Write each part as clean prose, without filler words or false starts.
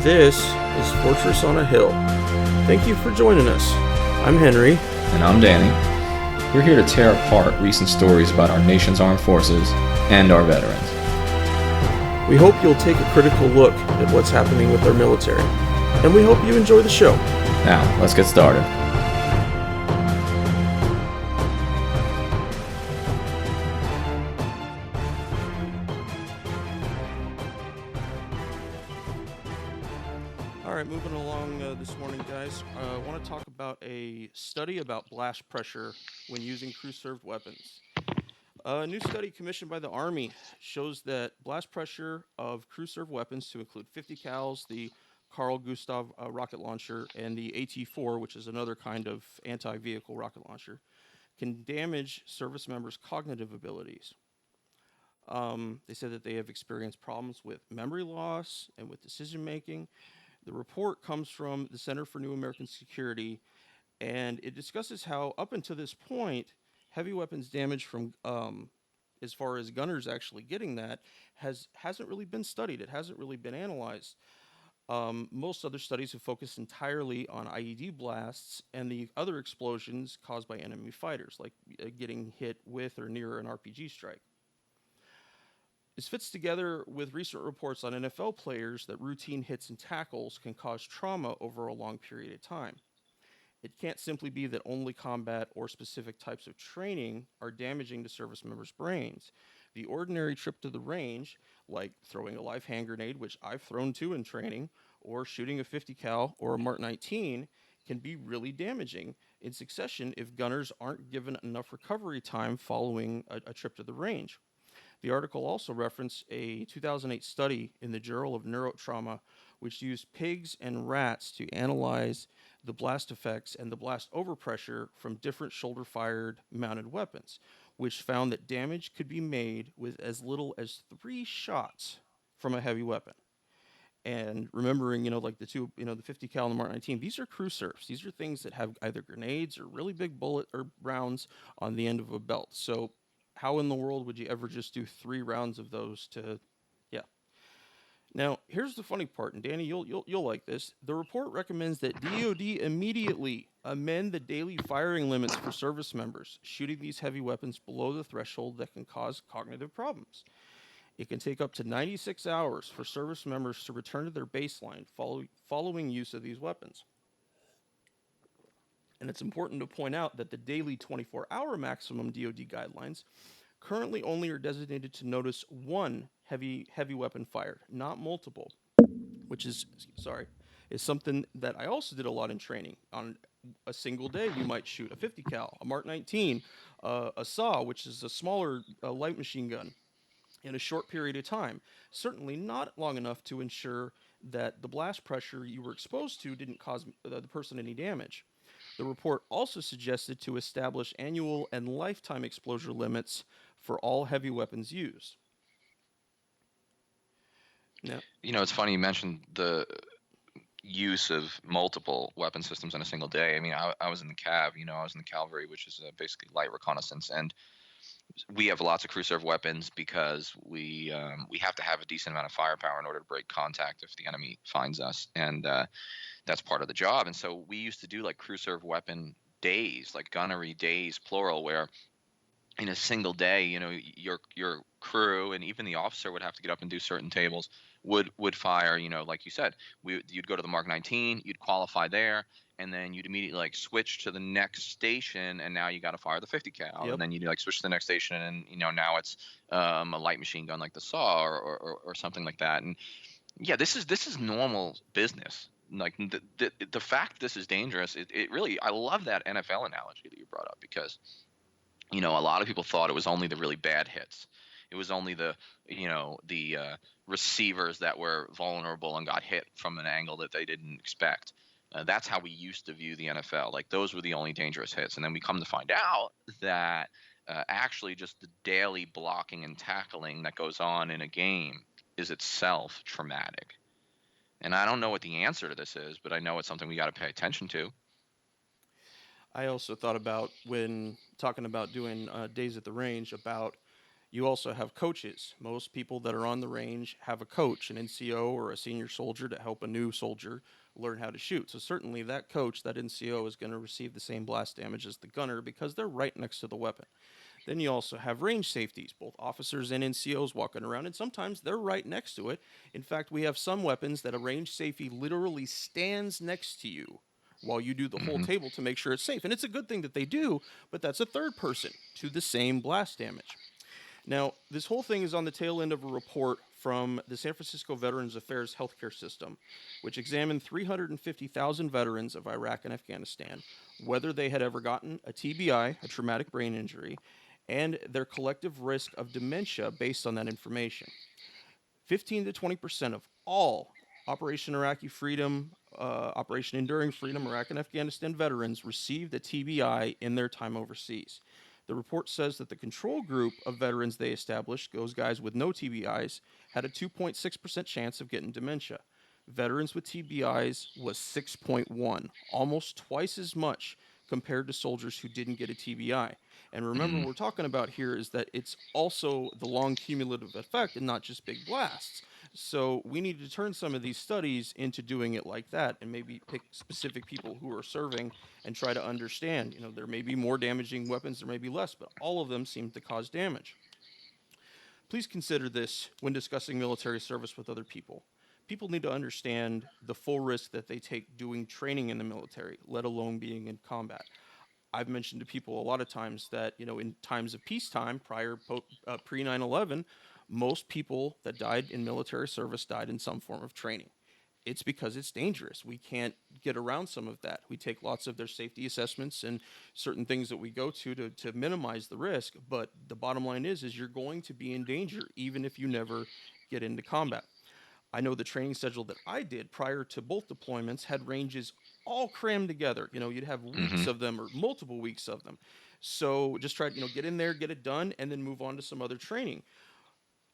This is Fortress on a Hill. Thank you for joining us. I'm Henry. And I'm Danny. We're here to tear apart recent stories about our nation's armed forces and our veterans. We hope you'll take a critical look at what's happening with our military, and we hope you enjoy the show. Now, let's get started. All right, moving along this morning, guys. I want to talk about a study about blast pressure when using crew-served weapons. A new study commissioned by the Army shows that blast pressure of crew-served weapons, to include 50 cals, the Carl Gustav rocket launcher, and the AT-4, which is another kind of anti-vehicle rocket launcher, can damage service members' cognitive abilities. They said that they have experienced problems with memory loss and with decision making. The report comes from the Center for New American Security, and it discusses how up until this point, heavy weapons damage from, as far as gunners actually getting that, hasn't really been studied. It hasn't really been analyzed. Most other studies have focused entirely on IED blasts and the other explosions caused by enemy fighters, like getting hit with or near an RPG strike. This fits together with recent reports on NFL players that routine hits and tackles can cause trauma over a long period of time. It can't simply be that only combat or specific types of training are damaging to service members' brains. The ordinary trip to the range, like throwing a live hand grenade, which I've thrown to in training, or shooting a 50 cal or a Mark 19, can be really damaging in succession if gunners aren't given enough recovery time following a trip to the range. The article also referenced a 2008 study in the Journal of Neurotrauma, which used pigs and rats to analyze the blast effects and the blast overpressure from different shoulder-fired mounted weapons, which found that damage could be made with as little as 3 shots from a heavy weapon. And remembering, like the 50 cal and the Mark 19, these are crew serfs. These are things that have either grenades or really big bullet or rounds on the end of a belt. So how in the world would you ever just do 3 rounds of those to, yeah. Now, here's the funny part, and Danny, you'll like this. The report recommends that DoD immediately amend the daily firing limits for service members shooting these heavy weapons below the threshold that can cause cognitive problems. It can take up to 96 hours for service members to return to their baseline following use of these weapons. And it's important to point out that the daily 24-hour maximum DoD guidelines currently only are designated to notice 1 heavy weapon fired, not multiple, which is something that I also did a lot in training. On a single day, you might shoot a 50 cal, a Mark 19, a SAW, which is a smaller light machine gun, in a short period of time. Certainly not long enough to ensure that the blast pressure you were exposed to didn't cause the person any damage. The report also suggested to establish annual and lifetime exposure limits for all heavy weapons used. Now, it's funny you mentioned the use of multiple weapon systems in a single day. I mean, I was in the Cav, I was in the cavalry, which is basically light reconnaissance, and we have lots of crew serve weapons because we have to have a decent amount of firepower in order to break contact if the enemy finds us, and that's part of the job. And so we used to do like crew serve weapon days, like gunnery days, plural, where in a single day, your crew and even the officer would have to get up and do certain tables, would fire, like you said, you'd go to the Mark 19, you'd qualify there, and then you'd immediately switch to the next station, and now you got to fire the 50 cal. Yep. And then you'd switch to the next station, and now it's a light machine gun like the SAW or something like that. And yeah, this is normal business. Like the fact this is dangerous, it really, I love that NFL analogy that you brought up, because a lot of people thought it was only the really bad hits. It was only the receivers that were vulnerable and got hit from an angle that they didn't expect. That's how we used to view the NFL. Like, those were the only dangerous hits. And then we come to find out that actually just the daily blocking and tackling that goes on in a game is itself traumatic. And I don't know what the answer to this is, but I know it's something we got to pay attention to. I also thought about, when talking about doing days at the range, about You also have coaches. Most people that are on the range have a coach, an NCO or a senior soldier to help a new soldier learn how to shoot. So certainly that coach, that NCO, is going to receive the same blast damage as the gunner because they're right next to the weapon. Then you also have range safeties, both officers and NCOs walking around, and sometimes they're right next to it. In fact, we have some weapons that a range safety literally stands next to you while you do the whole Hmm. table to make sure it's safe. And it's a good thing that they do, but that's a third person to the same blast damage. Now, this whole thing is on the tail end of a report from the San Francisco Veterans Affairs Healthcare System, which examined 350,000 veterans of Iraq and Afghanistan, whether they had ever gotten a TBI, a traumatic brain injury, and their collective risk of dementia based on that information. 15 to 20% of all Operation Iraqi Freedom, Operation Enduring Freedom, Iraq and Afghanistan veterans received a TBI in their time overseas. The report says that the control group of veterans they established, those guys with no TBIs, had a 2.6% chance of getting dementia. Veterans with TBIs was 6.1, almost twice as much compared to soldiers who didn't get a TBI. And remember, Mm. what we're talking about here is that it's also the long cumulative effect and not just big blasts. So we need to turn some of these studies into doing it like that and maybe pick specific people who are serving and try to understand. There may be more damaging weapons, there may be less, but all of them seem to cause damage. Please consider this when discussing military service with other people. People need to understand the full risk that they take doing training in the military, let alone being in combat. I've mentioned to people a lot of times that, in times of peacetime, pre 9/11, most people that died in military service died in some form of training. It's because it's dangerous. We can't get around some of that. We take lots of their safety assessments and certain things that we go to minimize the risk. But the bottom line is you're going to be in danger even if you never get into combat. I know the training schedule that I did prior to both deployments had ranges all crammed together. You'd have Hmm. weeks of them or multiple weeks of them. So just try to, get in there, get it done, and then move on to some other training.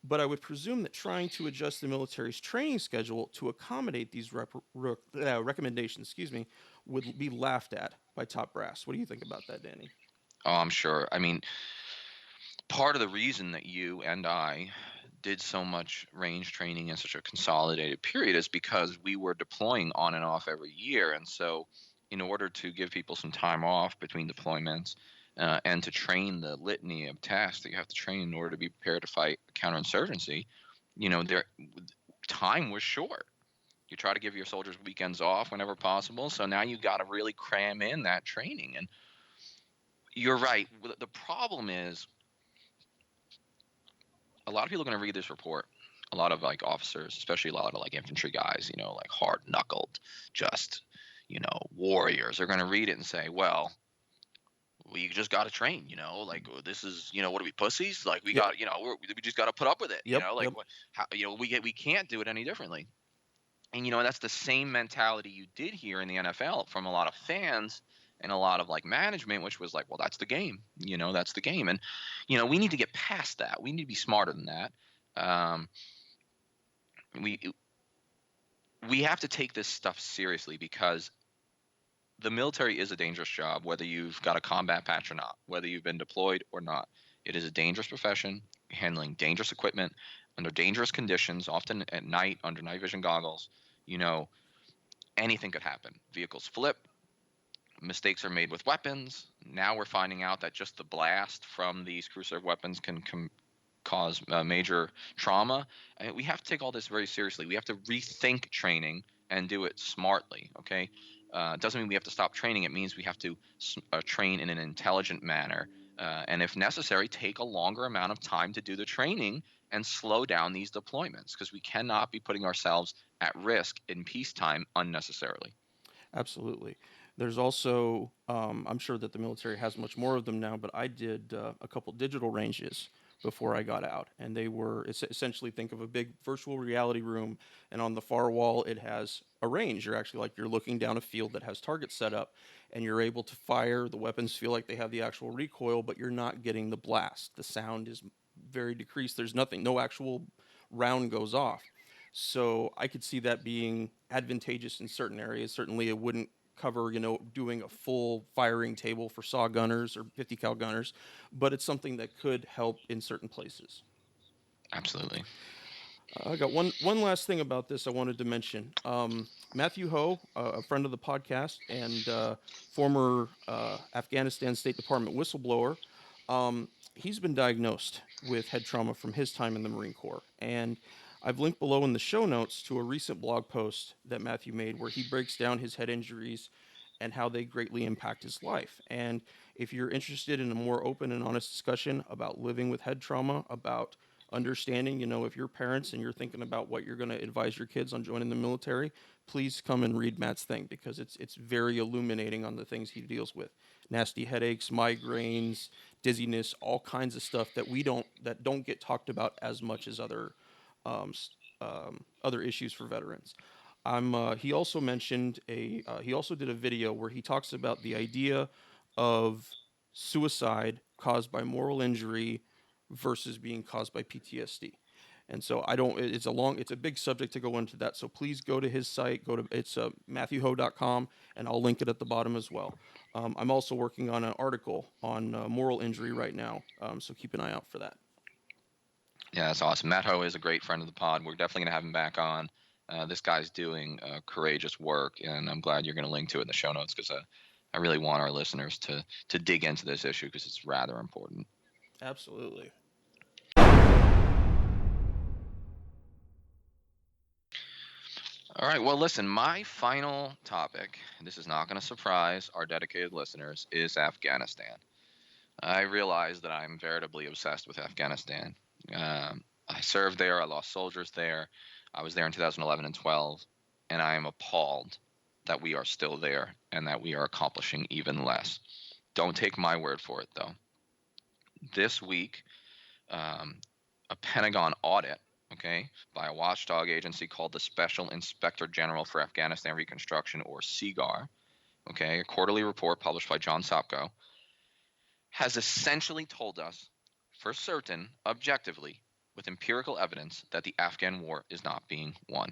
But I would presume that trying to adjust the military's training schedule to accommodate these recommendations, would be laughed at by top brass. What do you think about that, Danny? Oh, I'm sure. I mean, part of the reason that you and I did so much range training in such a consolidated period is because we were deploying on and off every year. And so, in order to give people some time off between deployments and to train the litany of tasks that you have to train in order to be prepared to fight counterinsurgency, their time was short. You try to give your soldiers weekends off whenever possible. So now you got to really cram in that training. And you're right. The problem is a lot of people are going to read this report. A lot of like officers, especially a lot of like infantry guys, like hard knuckled, just, warriors are going to read it and say, well, we just got to train, like this is, what are we pussies? Like we Yep. got, we just got to put up with it, Yep. like Yep. how, we can't do it any differently. And, that's the same mentality you did hear in the NFL from a lot of fans and a lot of like management, which was like, well, that's the game, that's the game. And, we need to get past that. We need to be smarter than that. Um, we we have to take this stuff seriously because the military is a dangerous job, whether you've got a combat patch or not, whether you've been deployed or not. It is a dangerous profession, handling dangerous equipment under dangerous conditions, often at night under night vision goggles. You know, anything could happen. Vehicles flip, mistakes are made with weapons. Now we're finding out that just the blast from these crew serve weapons can cause major trauma. We have to take all this very seriously. We have to rethink training and do it smartly. Okay, doesn't mean we have to stop training. It means we have to train in an intelligent manner, and if necessary, take a longer amount of time to do the training and slow down these deployments because we cannot be putting ourselves at risk in peacetime unnecessarily. Absolutely. There's also, I'm sure that the military has much more of them now, but I did a couple digital ranges before I got out. And they were essentially think of a big virtual reality room, and on the far wall, it has a range. You're actually like you're looking down a field that has targets set up, and you're able to fire. The weapons feel like they have the actual recoil, but you're not getting the blast. The sound is very decreased. There's nothing, no actual round goes off. So I could see that being advantageous in certain areas. Certainly, it wouldn't cover, doing a full firing table for saw gunners or 50 cal gunners, but it's something that could help in certain places. Absolutely. I got one last thing about this I wanted to mention. Matthew Ho, a friend of the podcast and former Afghanistan State Department whistleblower, he's been diagnosed with head trauma from his time in the Marine Corps. And I've linked below in the show notes to a recent blog post that Matthew made where he breaks down his head injuries and how they greatly impact his life. And if you're interested in a more open and honest discussion about living with head trauma, about understanding, if you're parents and you're thinking about what you're going to advise your kids on joining the military, please come and read Matt's thing because it's very illuminating on the things he deals with. Nasty headaches, migraines, dizziness, all kinds of stuff that don't get talked about as much as other issues for veterans. He also mentioned he also did a video where he talks about the idea of suicide caused by moral injury versus being caused by PTSD. And so it's a big subject to go into that. So please go to his site, it's matthewho.com, and I'll link it at the bottom as well. I'm also working on an article on moral injury right now, so keep an eye out for that. Yeah, that's awesome. Matt Ho is a great friend of the pod. We're definitely going to have him back on. This guy's doing courageous work, and I'm glad you're going to link to it in the show notes because I really want our listeners to dig into this issue because it's rather important. Absolutely. All right. Well, listen, my final topic, and this is not going to surprise our dedicated listeners, is Afghanistan. I realize that I'm veritably obsessed with Afghanistan. I served there. I lost soldiers there. I was there in 2011 and 12, and I am appalled that we are still there and that we are accomplishing even less. Don't take my word for it, though. This week, a Pentagon audit, by a watchdog agency called the Special Inspector General for Afghanistan Reconstruction, or SIGAR, a quarterly report published by John Sopko, has essentially told us for certain, objectively, with empirical evidence, that the Afghan war is not being won.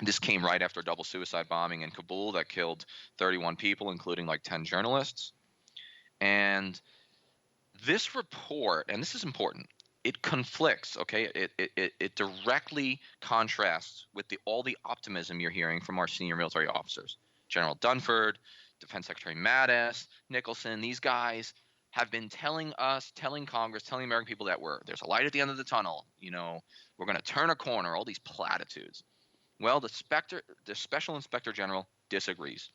This came right after a double suicide bombing in Kabul that killed 31 people, including like 10 journalists. And this report, and this is important, it conflicts, it directly contrasts with all the optimism you're hearing from our senior military officers. General Dunford, Defense Secretary Mattis, Nicholson, these guys have been telling us, telling Congress, telling American people that there's a light at the end of the tunnel. We're going to turn a corner, all these platitudes. Well, the Special Inspector General disagrees.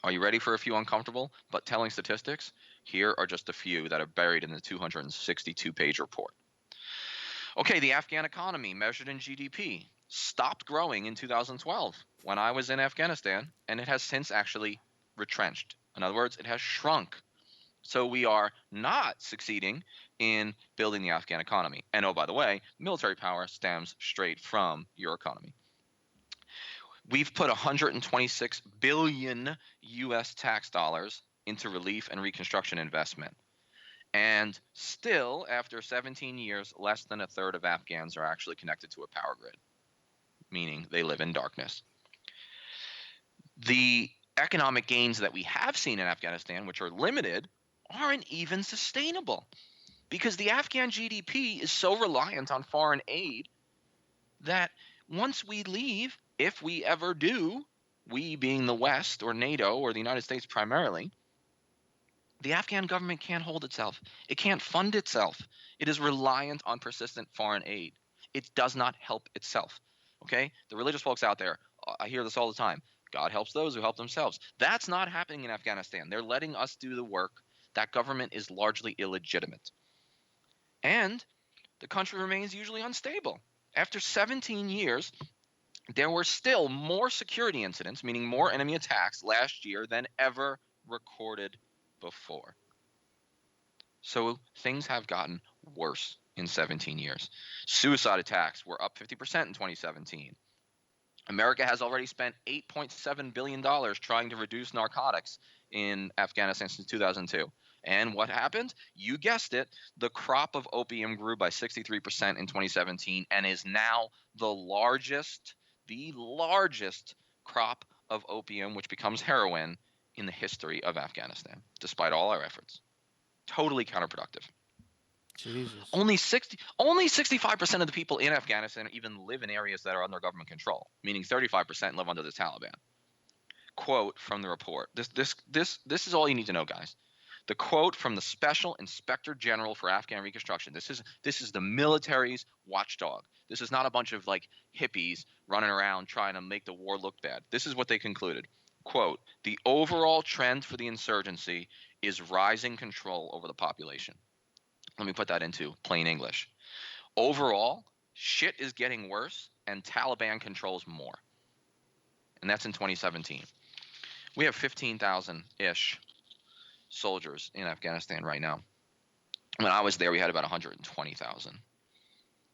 Are you ready for a few uncomfortable but telling statistics? Here are just a few that are buried in the 262-page report. The Afghan economy, measured in GDP, stopped growing in 2012 when I was in Afghanistan, and it has since actually retrenched. In other words, it has shrunk. So we are not succeeding in building the Afghan economy. And oh, by the way, military power stems straight from your economy. We've put 126 billion U.S. tax dollars into relief and reconstruction investment. And still, after 17 years, less than a third of Afghans are actually connected to a power grid, meaning they live in darkness. The economic gains that we have seen in Afghanistan, which are limited, aren't even sustainable because the Afghan GDP is so reliant on foreign aid that once we leave, if we ever do, we being the West or NATO or the United States primarily, the Afghan government can't hold itself. It can't fund itself. It is reliant on persistent foreign aid. It does not help itself. The religious folks out there, I hear this all the time. God helps those who help themselves. That's not happening in Afghanistan. They're letting us do the work. That government is largely illegitimate. And the country remains usually unstable. After 17 years, there were still more security incidents, meaning more enemy attacks last year than ever recorded before. So things have gotten worse in 17 years. Suicide attacks were up 50% in 2017. America has already spent $8.7 billion trying to reduce narcotics in Afghanistan since 2002. And what happened? You guessed it. The crop of opium grew by 63% in 2017 and is now the largest crop of opium, which becomes heroin, in the history of Afghanistan, despite all our efforts. Totally counterproductive. Jesus. Only 65% of the people in Afghanistan even live in areas that are under government control, meaning 35% live under the Taliban. Quote from the report. This is all you need to know, guys. The quote from the Special Inspector General for Afghan Reconstruction. This is the military's watchdog. This is not a bunch of like hippies running around trying to make the war look bad. This is what they concluded. Quote, the overall trend for the insurgency is rising control over the population. Let me put that into plain English. Overall, shit is getting worse and Taliban controls more. And that's in 2017. We have 15,000-ish soldiers in Afghanistan right now. When I was there, we had about 120,000.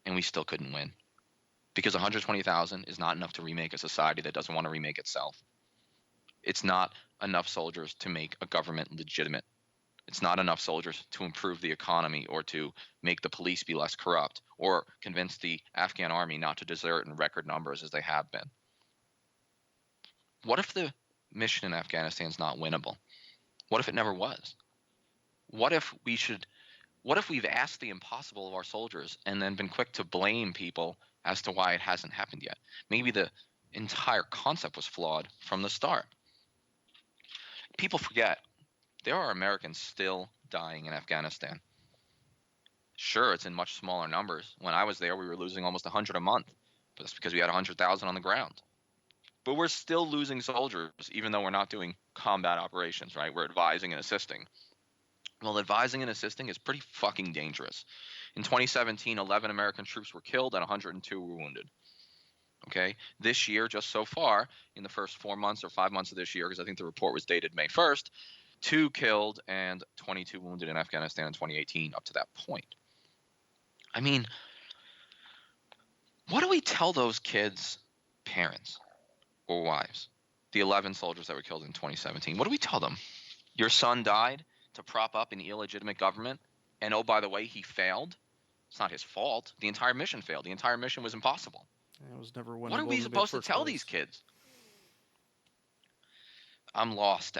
And we still couldn't win. Because 120,000 is not enough to remake a society that doesn't want to remake itself. It's not enough soldiers to make a government legitimate. It's not enough soldiers to improve the economy or to make the police be less corrupt or convince the Afghan army not to desert in record numbers as they have been. What if the mission in Afghanistan is not winnable? What if it never was? What if we've asked the impossible of our soldiers and then been quick to blame people as to why it hasn't happened yet? Maybe the entire concept was flawed from the start. People forget there are Americans still dying in Afghanistan. Sure, it's in much smaller numbers. When I was there, we were losing almost 100 a month, but that's because we had 100,000 on the ground. But we're still losing soldiers, even though we're not doing combat operations, right? We're advising and assisting. Well, advising and assisting is pretty fucking dangerous. In 2017, 11 American troops were killed and 102 were wounded. Okay? This year, just so far, in the first 4 months or 5 months of this year, because I think the report was dated May 1st, 2 killed and 22 wounded in Afghanistan in 2018 up to that point. I mean, what do we tell those kids' parents or wives? The 11 soldiers that were killed in 2017. What do we tell them? Your son died to prop up an illegitimate government, and oh, by the way, he failed. It's not his fault. The entire mission failed. The entire mission was impossible. It was never winnable. What are we in the supposed to first tell place. these kids? I'm lost.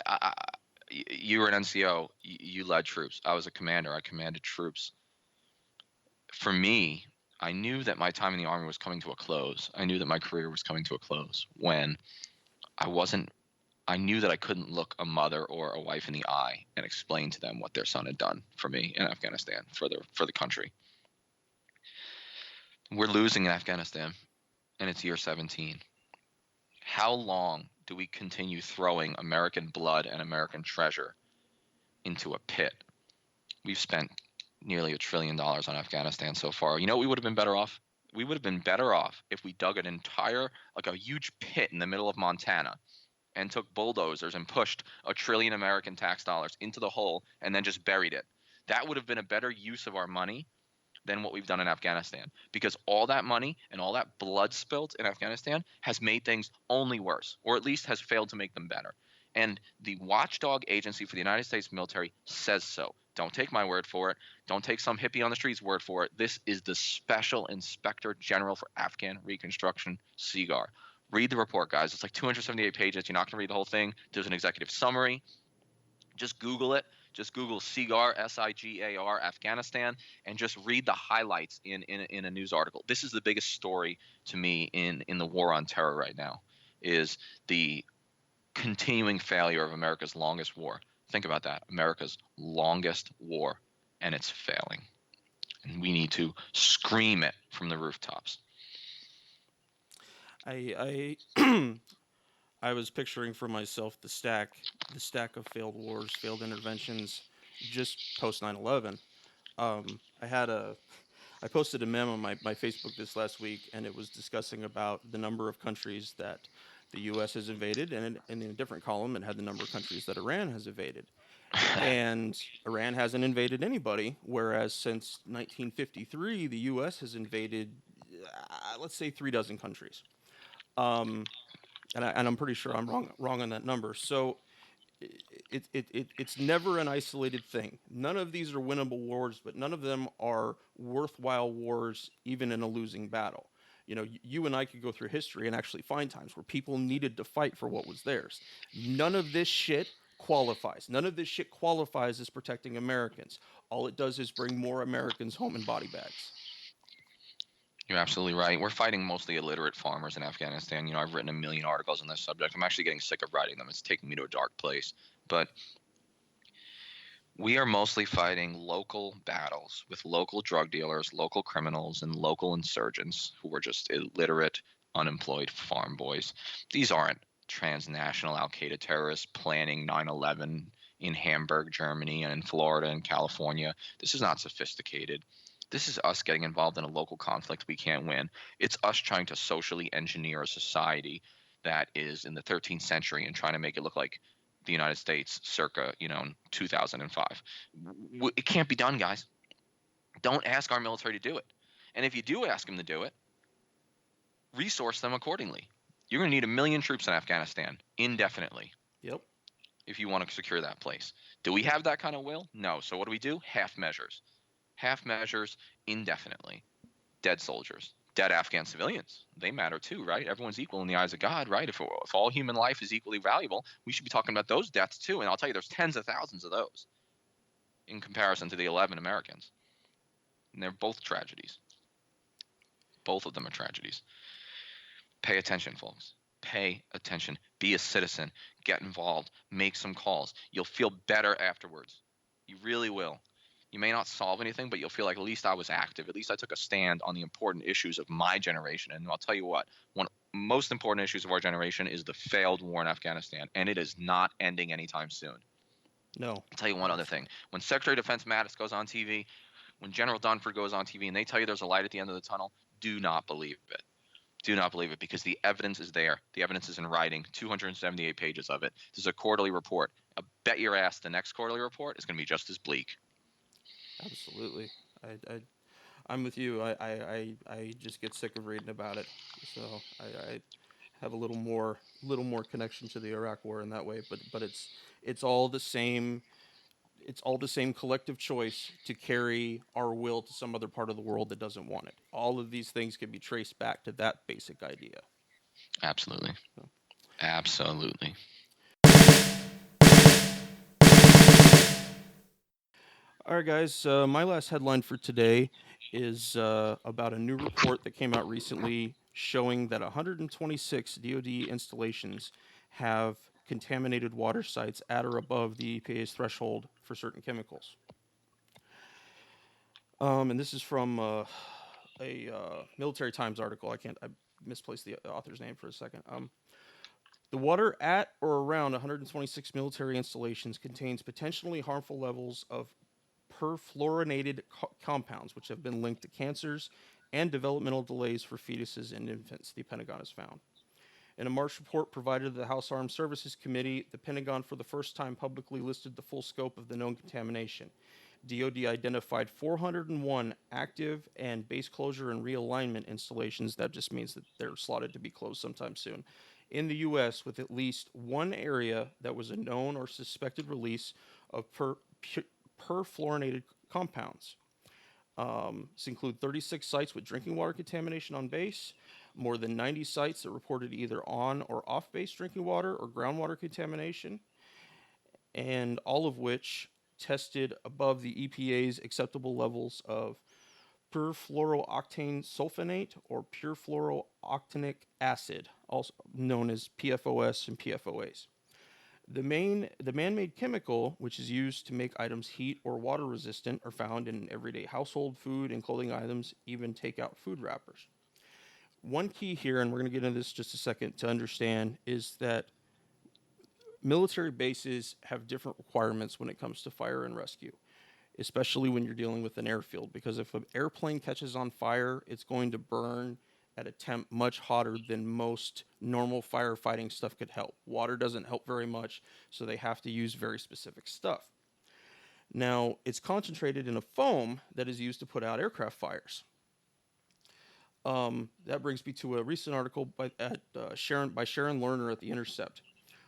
You were an NCO. You led troops. I was a commander. I commanded troops. For me, I knew that my time in the Army was coming to a close. I knew that my career was coming to a close when I knew that I couldn't look a mother or a wife in the eye and explain to them what their son had done for me in Afghanistan, for the country. We're losing in Afghanistan, and it's year 17. How long do we continue throwing American blood and American treasure into a pit? We've spent nearly $1 trillion on Afghanistan so far. You know what we would have been better off? We would have been better off if we dug an entire, like a huge pit in the middle of Montana and took bulldozers and pushed $1 trillion American tax dollars into the hole and then just buried it. That would have been a better use of our money than what we've done in Afghanistan, because all that money and all that blood spilled in Afghanistan has made things only worse, or at least has failed to make them better. And the watchdog agency for the United States military says so. Don't take my word for it. Don't take some hippie on the street's word for it. This is the Special Inspector General for Afghan Reconstruction, SIGAR. Read the report, guys. It's like 278 pages. You're not going to read the whole thing. There's an executive summary. Just Google it. Just Google SIGAR, SIGAR, Afghanistan, and just read the highlights in a news article. This is the biggest story to me in the war on terror right now, is the continuing failure of America's longest war. Think about that. America's longest war, and it's failing. And we need to scream it from the rooftops. I I was picturing for myself the stack of failed wars, failed interventions, just post 9/11. I posted a meme on my Facebook this last week, and it was discussing about the number of countries that the U.S. has invaded, and in a different column, it had the number of countries that Iran has invaded. And Iran hasn't invaded anybody, whereas since 1953, the U.S. has invaded, let's say, 36 countries. And I'm pretty sure I'm wrong on that number. So it's never an isolated thing. None of these are winnable wars, but none of them are worthwhile wars, even in a losing battle. You and I could go through history and actually find times where people needed to fight for what was theirs. None of this shit qualifies. None of this shit qualifies as protecting Americans. All it does is bring more Americans home in body bags. You're absolutely right. We're fighting mostly illiterate farmers in Afghanistan. I've written a million articles on this subject. I'm actually getting sick of writing them. It's taking me to a dark place. But we are mostly fighting local battles with local drug dealers, local criminals, and local insurgents who are just illiterate, unemployed farm boys. These aren't transnational Al Qaeda terrorists planning 9/11 in Hamburg, Germany, and in Florida and California. This is not sophisticated. This is us getting involved in a local conflict we can't win. It's us trying to socially engineer a society that is in the 13th century and trying to make it look like the United States circa, 2005. It can't be done, guys. Don't ask our military to do it. And if you do ask them to do it, resource them accordingly. You're going to need 1 million troops in Afghanistan indefinitely. Yep. If you want to secure that place. Do we have that kind of will? No. So what do? Half measures. Half measures indefinitely. Dead soldiers. Dead Afghan civilians. They matter too, right? Everyone's equal in the eyes of God, right? If all human life is equally valuable, we should be talking about those deaths too. And I'll tell you, there's tens of thousands of those in comparison to the 11 Americans. And they're both tragedies. Both of them are tragedies. Pay attention, folks. Pay attention. Be a citizen. Get involved. Make some calls. You'll feel better afterwards. You really will. You may not solve anything, but you'll feel like at least I was active. At least I took a stand on the important issues of my generation. And I'll tell you what, one of the most important issues of our generation is the failed war in Afghanistan, and it is not ending anytime soon. No. I'll tell you one other thing. When Secretary of Defense Mattis goes on TV, when General Dunford goes on TV and they tell you there's a light at the end of the tunnel, do not believe it. Do not believe it, because the evidence is there. The evidence is in writing, 278 pages of it. This is a quarterly report. I bet your ass the next quarterly report is going to be just as bleak. Absolutely. I'm with you. I just get sick of reading about it. So I have a little more connection to the Iraq War in that way. But it's all the same. It's all the same collective choice to carry our will to some other part of the world that doesn't want it. All of these things can be traced back to that basic idea. Absolutely. Absolutely. All right, guys. My last headline for today is about a new report that came out recently showing that 126 DoD installations have contaminated water sites at or above the EPA's threshold for certain chemicals. And this is from a Military Times article. I misplaced the author's name for a second. The water at or around 126 military installations contains potentially harmful levels of perfluorinated compounds, which have been linked to cancers and developmental delays for fetuses and infants, the Pentagon has found. In a March report provided to the House Armed Services Committee, the Pentagon for the first time publicly listed the full scope of the known contamination. DoD identified 401 active and base closure and realignment installations. That just means that they're slotted to be closed sometime soon. In the U.S., with at least one area that was a known or suspected release of perfluorinated compounds. This include 36 sites with drinking water contamination on base, more than 90 sites that reported either on or off base drinking water or groundwater contamination, and all of which tested above the EPA's acceptable levels of perfluorooctane sulfonate or perfluorooctanic acid, also known as PFOS and PFOAs. The man-made chemical, which is used to make items heat or water resistant, are found in everyday household food and clothing items, even takeout food wrappers. One key here, and we're going to get into this just a second to understand, is that military bases have different requirements when it comes to fire and rescue, especially when you're dealing with an airfield, because if an airplane catches on fire, it's going to burn at a temp much hotter than most normal firefighting stuff could help. Water doesn't help very much, so they have to use very specific stuff. Now, it's concentrated in a foam that is used to put out aircraft fires. That brings me to a recent article by Sharon Lerner at The Intercept,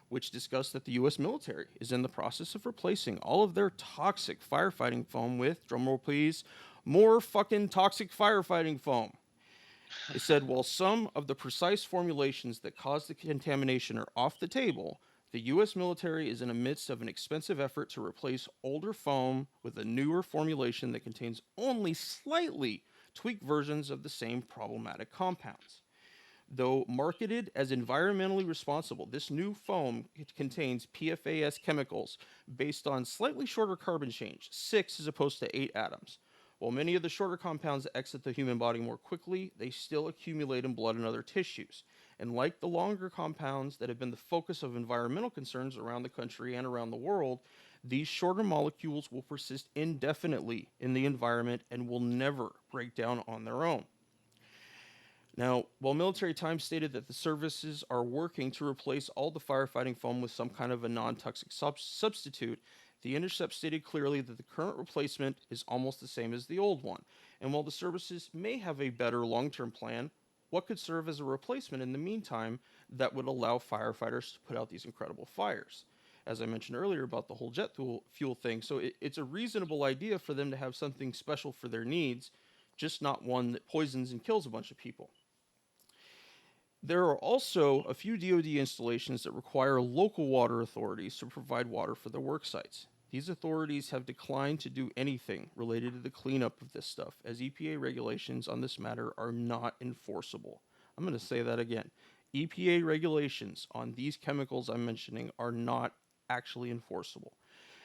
which discussed that the U.S. military is in the process of replacing all of their toxic firefighting foam with, drumroll please, more fucking toxic firefighting foam. It said while some of the precise formulations that caused the contamination are off the table, the U.S. military is in the midst of an expensive effort to replace older foam with a newer formulation that contains only slightly tweaked versions of the same problematic compounds. Though marketed as environmentally responsible, this new foam contains PFAS chemicals based on slightly shorter carbon change, 6 as opposed to 8 atoms. While many of the shorter compounds exit the human body more quickly, they still accumulate in blood and other tissues. And like the longer compounds that have been the focus of environmental concerns around the country and around the world, these shorter molecules will persist indefinitely in the environment and will never break down on their own. Now, while Military Times stated that the services are working to replace all the firefighting foam with some kind of a non toxic substitute, The Intercept stated clearly that the current replacement is almost the same as the old one. And while the services may have a better long term plan, what could serve as a replacement in the meantime that would allow firefighters to put out these incredible fires? As I mentioned earlier about the whole jet fuel thing, so it's a reasonable idea for them to have something special for their needs, just not one that poisons and kills a bunch of people. There are also a few DoD installations that require local water authorities to provide water for their work sites. These authorities have declined to do anything related to the cleanup of this stuff, as EPA regulations on this matter are not enforceable. I'm going to say that again. EPA regulations on these chemicals I'm mentioning are not actually enforceable.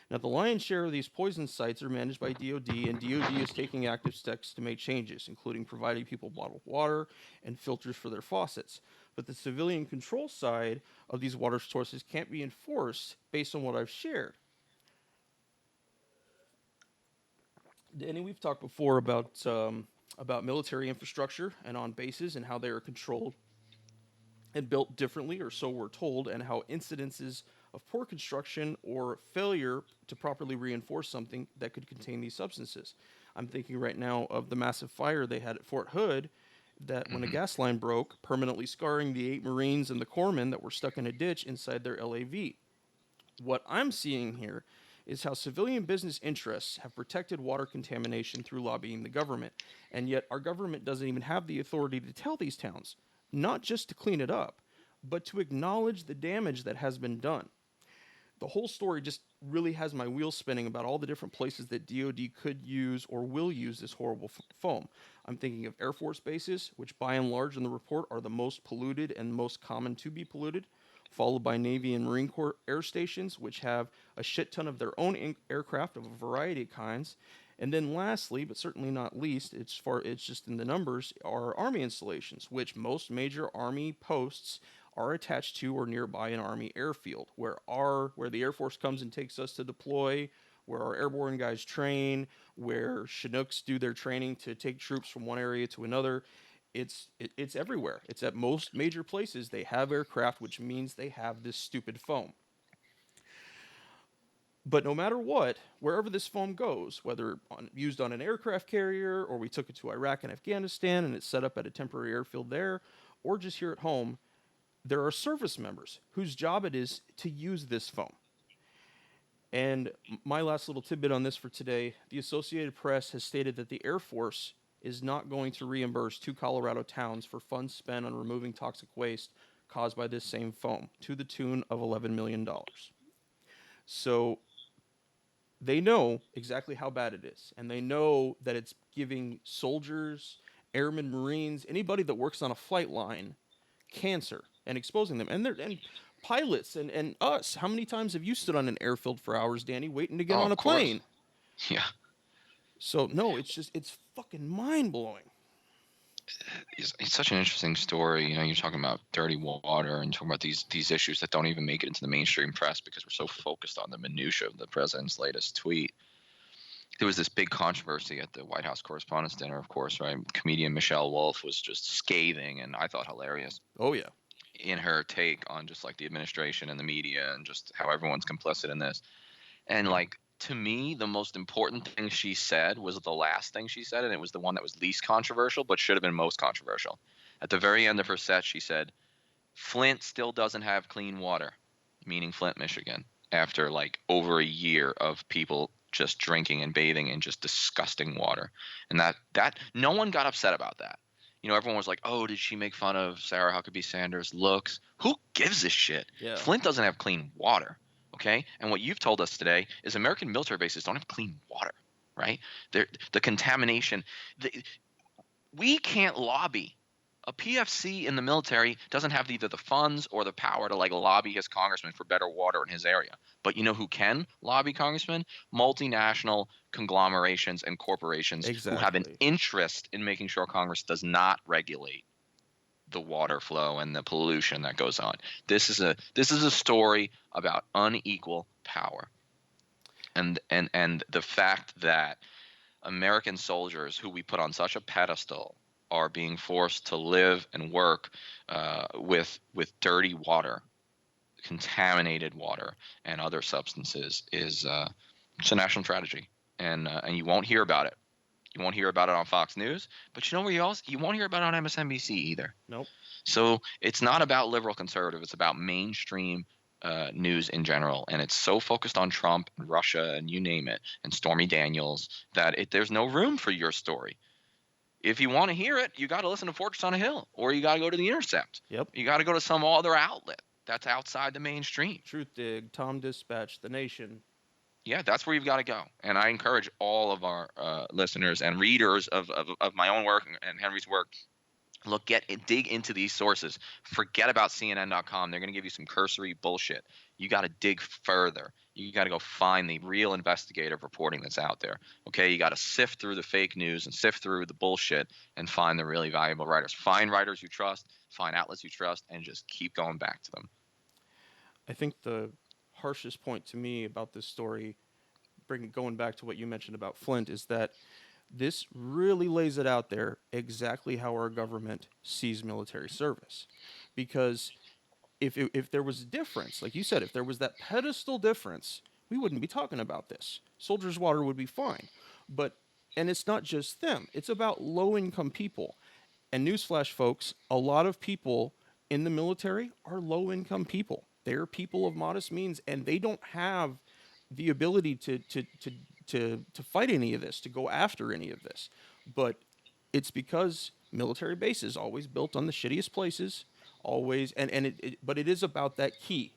Now, the lion's share of these poison sites are managed by DoD, and DoD is taking active steps to make changes, including providing people bottled water and filters for their faucets. But the civilian control side of these water sources can't be enforced based on what I've shared. Danny, we've talked before about military infrastructure and on bases and how they are controlled and built differently, or so we're told, and how incidences of poor construction or failure to properly reinforce something that could contain these substances. I'm thinking right now of the massive fire they had at Fort Hood that when a gas line broke, permanently scarring the 8 Marines and the corpsmen that were stuck in a ditch inside their LAV. What I'm seeing here is how civilian business interests have protected water contamination through lobbying the government, and yet our government doesn't even have the authority to tell these towns, not just to clean it up, but to acknowledge the damage that has been done. The whole story just really has my wheels spinning about all the different places that DoD could use or will use this horrible foam. I'm thinking of Air Force bases, which by and large in the report are the most polluted and most common to be polluted, followed by Navy and Marine Corps air stations, which have a shit ton of their own aircraft of a variety of kinds. And then lastly, but certainly not least, it's just in the numbers, are Army installations, which most major Army posts are attached to or nearby an Army airfield, where the Air Force comes and takes us to deploy, where our airborne guys train, where Chinooks do their training to take troops from one area to another. It's everywhere. It's at most major places. They have aircraft, which means they have this stupid foam. But no matter what, wherever this foam goes, whether used on an aircraft carrier, or we took it to Iraq and Afghanistan and it's set up at a temporary airfield there, or just here at home, there are service members whose job it is to use this foam. And my last little tidbit on this for today, the Associated Press has stated that the Air Force is not going to reimburse 2 Colorado towns for funds spent on removing toxic waste caused by this same foam, to the tune of $11 million. So they know exactly how bad it is, and they know that it's giving soldiers, airmen, Marines, anybody that works on a flight line, cancer and exposing them. And pilots and us, how many times have you stood on an airfield for hours, Danny, waiting to get on a plane? Yeah. So no, it's fucking mind blowing. It's such an interesting story. You're talking about dirty water and talking about these issues that don't even make it into the mainstream press because we're so focused on the minutia of the president's latest tweet. There was this big controversy at the White House Correspondents' Dinner, of course, right? Comedian Michelle Wolf was just scathing, and I thought hilarious. Oh, yeah. In her take on just like the administration and the media and just how everyone's complicit in this. And like, to me, the most important thing she said was the last thing she said, and it was the one that was least controversial, but should have been most controversial. At the very end of her set, she said, Flint still doesn't have clean water, meaning Flint, Michigan, after like over a year of people just drinking and bathing in just disgusting water. And that no one got upset about that. everyone was like, "Oh, did she make fun of Sarah Huckabee Sanders' looks?" Who gives a shit? Yeah. Flint doesn't have clean water, okay? And what you've told us today is American military bases don't have clean water, right? The contamination. The, we can't lobby. A PFC in the military doesn't have either the funds or the power to like lobby his congressman for better water in his area. But you know who can lobby congressmen? Multinational conglomerations and corporations who have an Exactly. interest in making sure Congress does not regulate the water flow and the pollution that goes on. This is a story about unequal power. And the fact that American soldiers who we put on such a pedestal are being forced to live and work with dirty water, contaminated water, and other substances is it's a national tragedy, and you won't hear about it. You won't hear about it on Fox News, but you know where you won't hear about it on MSNBC either. Nope. So it's not about liberal conservative. It's about mainstream news in general, and it's so focused on Trump and Russia and you name it, and Stormy Daniels that there's no room for your story. If you want to hear it, you got to listen to Fortress on a Hill, or you got to go to The Intercept. Yep. You got to go to some other outlet that's outside the mainstream. Truth Dig, Tom Dispatch, The Nation. Yeah, that's where you've got to go. And I encourage all of our listeners and readers of my own work and Henry's work. Look, dig into these sources. Forget about CNN.com. They're going to give you some cursory bullshit. You got to dig further. You got to go find the real investigative reporting that's out there. Okay, you got to sift through the fake news and sift through the bullshit and find the really valuable writers. Find writers you trust, find outlets you trust, and just keep going back to them. I think the harshest point to me about this story, going back to what you mentioned about Flint, is that this really lays it out there exactly how our government sees military service. Because if there was a difference, like you said, if there was that pedestal difference, we wouldn't be talking about this. Soldiers' water would be fine. But, and it's not just them, it's about low income people. And newsflash, folks, a lot of people in the military are low income people. They're people of modest means, and they don't have the ability to fight any of this, to go after any of this. But it's because military bases always built on the shittiest places, always, but it is about that key.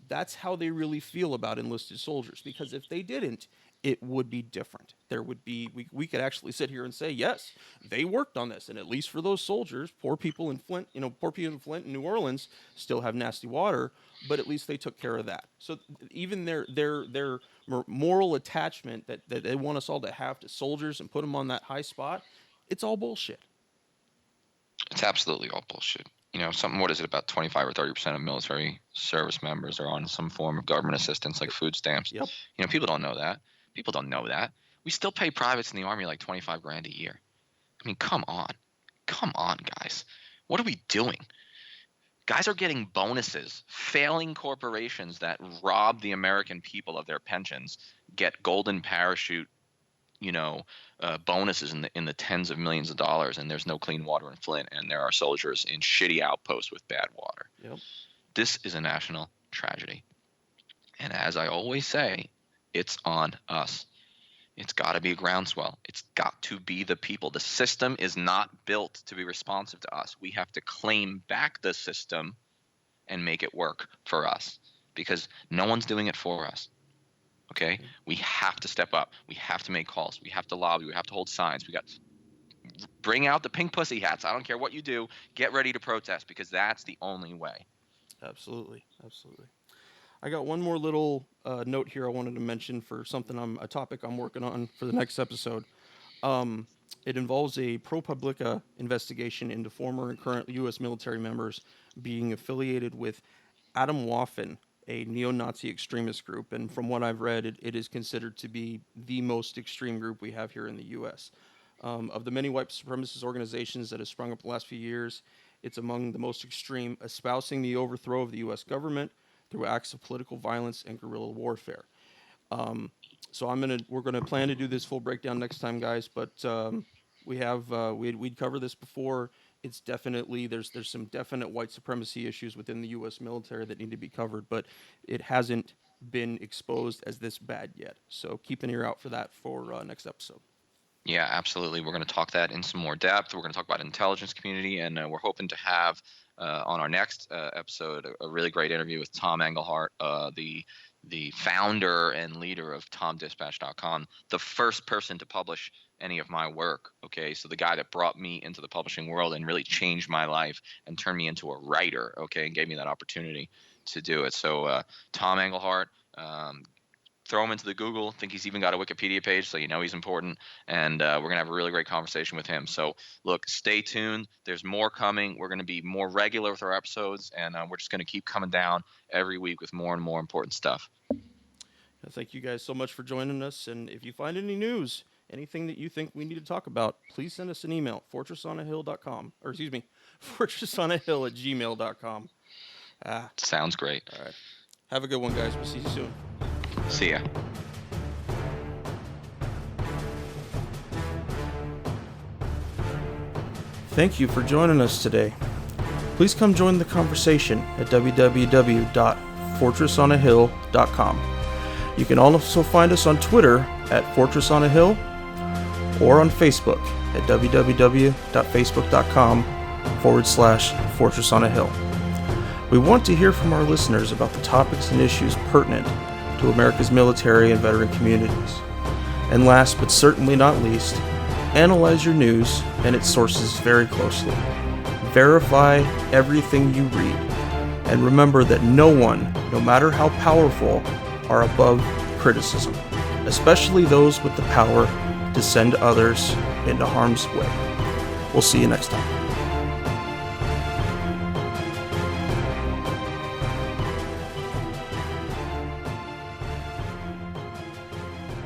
That's how they really feel about enlisted soldiers. Because if they didn't, it would be different. There would be we could actually sit here and say, yes, they worked on this, and at least for those soldiers, poor people in Flint, poor people in Flint and New Orleans still have nasty water, but at least they took care of that. So even their moral attachment that they want us all to have to soldiers and put them on that high spot, it's all bullshit. It's absolutely all bullshit. What is it, about 25 or 30% of military service members are on some form of government assistance like food stamps. Yep. People don't know that. People don't know that. We still pay privates in the Army like 25 grand a year. I mean, come on. Come on, guys. What are we doing? Guys are getting bonuses. Failing corporations that rob the American people of their pensions get golden parachute, bonuses in the tens of millions of dollars, and there's no clean water in Flint, and there are soldiers in shitty outposts with bad water. Yep. This is a national tragedy. And as I always say, it's on us. It's got to be a groundswell. It's got to be the people. The system is not built to be responsive to us. We have to claim back the system and make it work for us, because no one's doing it for us. Okay? We have to step up. We have to make calls. We have to lobby. We have to hold signs. Bring out the pink pussy hats. I don't care what you do. Get ready to protest, because that's the only way. Absolutely. I got one more little note here I wanted to mention for a topic I'm working on for the next episode. It involves a ProPublica investigation into former and current U.S. military members being affiliated with Adam Waffen, a neo-Nazi extremist group. And from what I've read, it is considered to be the most extreme group we have here in the U.S. Of the many white supremacist organizations that have sprung up the last few years, it's among the most extreme, espousing the overthrow of the U.S. government through acts of political violence and guerrilla warfare. So we're gonna plan to do this full breakdown next time, guys. But we'd covered this before. It's definitely there's some definite white supremacy issues within the U.S. military that need to be covered, but it hasn't been exposed as this bad yet. So keep an ear out for that for next episode. Yeah, absolutely. We're going to talk that in some more depth. We're going to talk about intelligence community, and we're hoping to have on our next episode a really great interview with Tom Engelhart, the founder and leader of TomDispatch.com, the first person to publish any of my work. Okay, so the guy that brought me into the publishing world and really changed my life and turned me into a writer. Okay, and gave me that opportunity to do it. So Tom Engelhart. Throw him into the Google. I think he's even got a Wikipedia page, so you know he's important. And we're going to have a really great conversation with him. So, look, stay tuned. There's more coming. We're going to be more regular with our episodes, and we're just going to keep coming down every week with more and more important stuff. Thank you guys so much for joining us. And if you find any news, anything that you think we need to talk about, please send us an email, fortressonahill.com. Or excuse me, fortressonahill@gmail.com. Sounds great. All right. Have a good one, guys. We'll see you soon. See ya. Thank you for joining us today. Please come join the conversation at www.fortressonahill.com. You can also find us on Twitter at Fortress on a Hill or on Facebook at www.facebook.com/Fortress on a Hill. We want to hear from our listeners about the topics and issues pertinent to America's military and veteran communities. And last but certainly not least, analyze your news and its sources very closely. Verify everything you read. And remember that no one, no matter how powerful, are above criticism, especially those with the power to send others into harm's way. We'll see you next time.